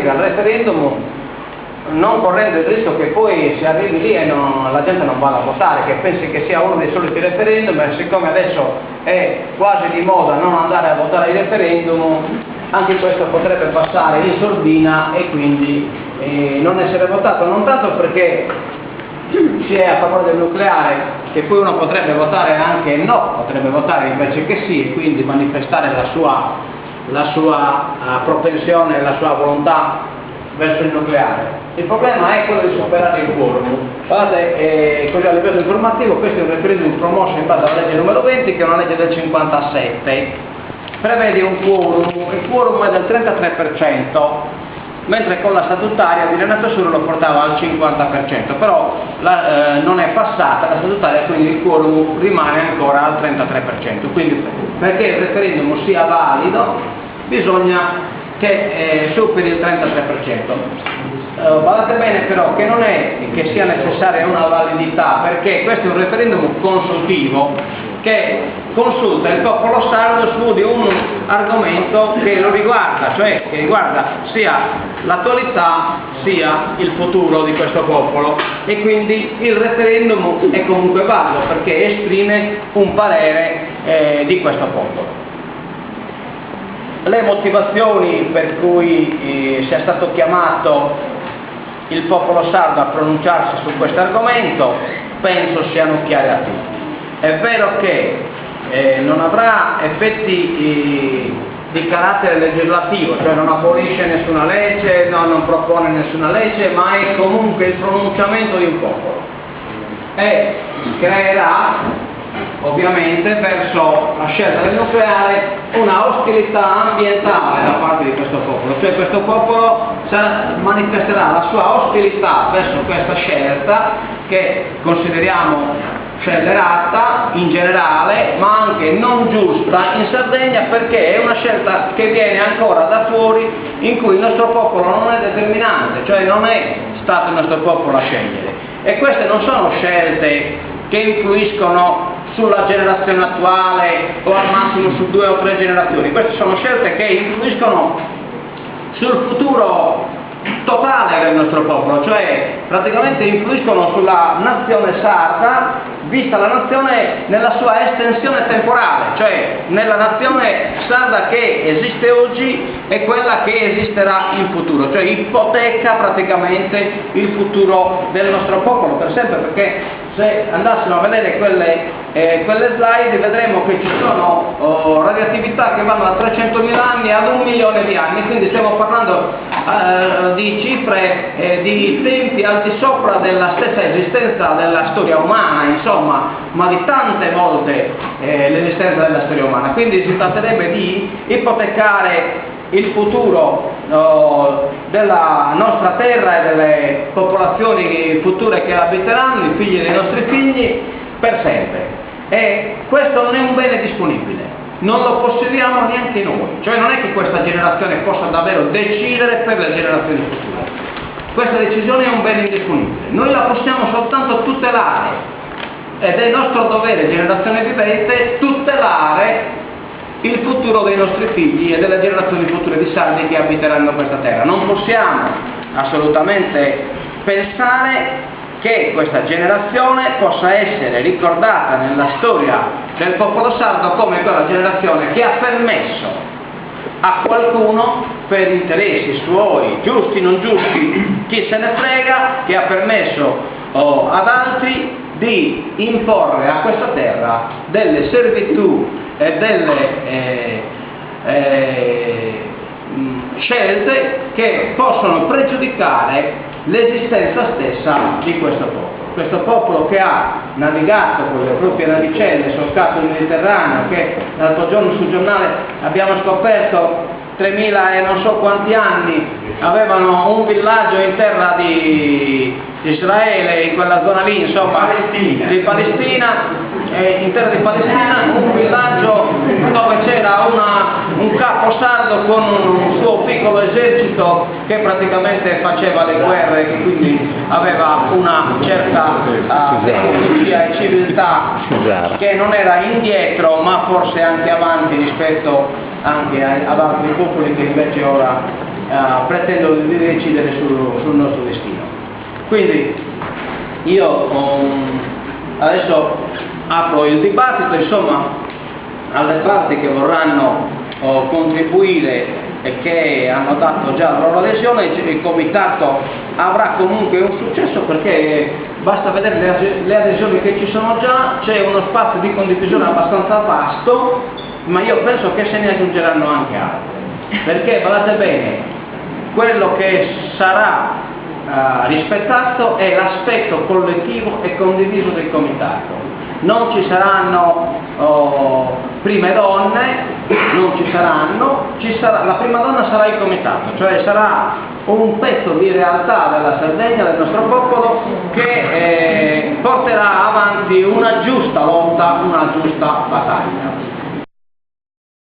aderire al referendum non correndo il rischio che poi si arrivi lì e la gente non vada a votare, che pensi che sia uno dei soliti referendum, e siccome adesso è quasi di moda non andare a votare il referendum, anche questo potrebbe passare in sordina e quindi non essere votato, non tanto perché si è a favore del nucleare, che poi uno potrebbe votare anche no, potrebbe votare invece che sì, e quindi manifestare la sua propensione, la sua volontà verso il nucleare. Il problema è quello di superare il quorum. Guardate, così a livello informativo, questo è un referendum promosso in base alla legge numero 20, che è una legge del 57, prevede un quorum, il quorum è del 33%, mentre con la statutaria di Renato Suro lo portava al 50%, però non è passata la statutaria, quindi il quorum rimane ancora al 33%, quindi perché il referendum sia valido bisogna che superi il 33%. Guardate bene però che non è che sia necessaria una validità, perché questo è un referendum consultivo che consulta il popolo sardo su di un argomento che lo riguarda, cioè che riguarda sia l'attualità sia il futuro di questo popolo, e quindi il referendum è comunque valido perché esprime un parere di questo popolo. Le motivazioni per cui sia stato chiamato il popolo sardo a pronunciarsi su questo argomento penso siano chiare a tutti. È vero che non avrà effetti di carattere legislativo, cioè non abolisce nessuna legge, non propone nessuna legge, ma è comunque il pronunciamento di un popolo e creerà ovviamente verso la scelta del nucleare una ostilità ambientale da parte di questo popolo, cioè questo popolo manifesterà la sua ostilità verso questa scelta che consideriamo scellerata in generale, ma anche non giusta in Sardegna, perché è una scelta che viene ancora da fuori, in cui il nostro popolo non è determinante, cioè non è stato il nostro popolo a scegliere, e queste non sono scelte che influiscono sulla generazione attuale o al massimo su 2 o 3 generazioni. Queste sono scelte che influiscono sul futuro totale del nostro popolo, cioè praticamente influiscono sulla nazione sarda, vista la nazione nella sua estensione temporale, cioè nella nazione sarda che esiste oggi e quella che esisterà in futuro, cioè ipoteca praticamente il futuro del nostro popolo per sempre, perché se andassimo a vedere quelle slide vedremo che ci sono radioattività che vanno da 300.000 anni ad 1 milione di anni, quindi stiamo parlando di cifre, di tempi al di sopra della stessa esistenza della storia umana, insomma, ma di tante volte l'esistenza della storia umana. Quindi si tratterebbe di ipotecare il futuro della nostra terra e delle popolazioni future che abiteranno, i figli dei nostri figli, per sempre. E questo non è un bene disponibile, non lo possediamo neanche noi, cioè non è che questa generazione possa davvero decidere per le generazioni future. Questa decisione è un bene indisponibile, noi la possiamo soltanto tutelare, ed è nostro dovere, generazione vivente, tutelare il futuro dei nostri figli e delle generazioni future di sardi che abiteranno questa terra. Non possiamo assolutamente pensare che questa generazione possa essere ricordata nella storia del popolo sardo come quella generazione che ha permesso a qualcuno, per interessi suoi, giusti, non giusti, chi se ne frega, che ha permesso ad altri di imporre a questa terra delle servitù e delle scelte che possono pregiudicare l'esistenza stessa di questo popolo. Questo popolo che ha navigato con le proprie navicelle, solcato il Mediterraneo, che l'altro giorno sul giornale abbiamo scoperto 3.000 e non so quanti anni avevano un villaggio in terra di Israele, in quella zona lì, insomma, di Palestina, in terra di Palestina, un villaggio dove c'era un capo sardo con un suo piccolo esercito che praticamente faceva le guerre e che quindi aveva una certa tecnologia e civiltà che non era indietro ma forse anche avanti rispetto anche ad altri popoli che invece ora pretendo di decidere sul nostro destino. Quindi io adesso apro il dibattito, insomma, alle parti che vorranno contribuire e che hanno dato già la loro adesione. Il comitato avrà comunque un successo, perché basta vedere le adesioni che ci sono già, c'è uno spazio di condivisione abbastanza vasto, ma io penso che se ne aggiungeranno anche altre, perché guardate bene, quello che sarà rispettato è l'aspetto collettivo e condiviso del comitato. Non ci saranno prime donne, non ci saranno, la prima donna sarà il comitato, cioè sarà un pezzo di realtà della Sardegna, del nostro popolo, che porterà avanti una giusta lotta, una giusta battaglia.